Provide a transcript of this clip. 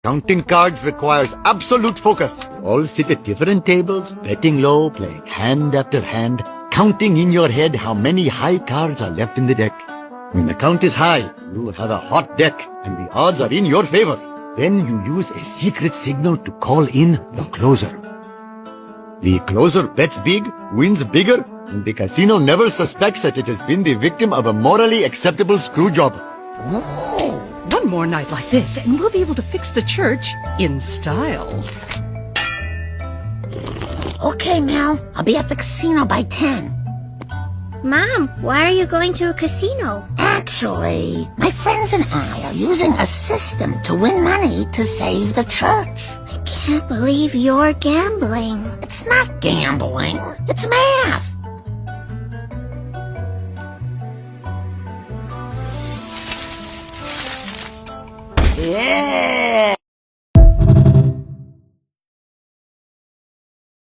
Counting cards requires absolute focus. All sit at different tables, betting low, playing hand after hand, counting in your head how many high cards are left in the deck. When the count is high, you have a hot deck, and the odds are in your favor. Then you use a secret signal to call in the closer. The closer bets big, wins bigger, and the casino never suspects that it has been the victim of a morally acceptable screw job. One more night like this, and we'll be able to fix the church in style. Okay, Mel. I'll be at the casino by 10. Mom, why are you going to a casino? Actually, my friends and I are using a system to win money to save the church. I can't believe you're gambling. It's not gambling. It's math. Yeah.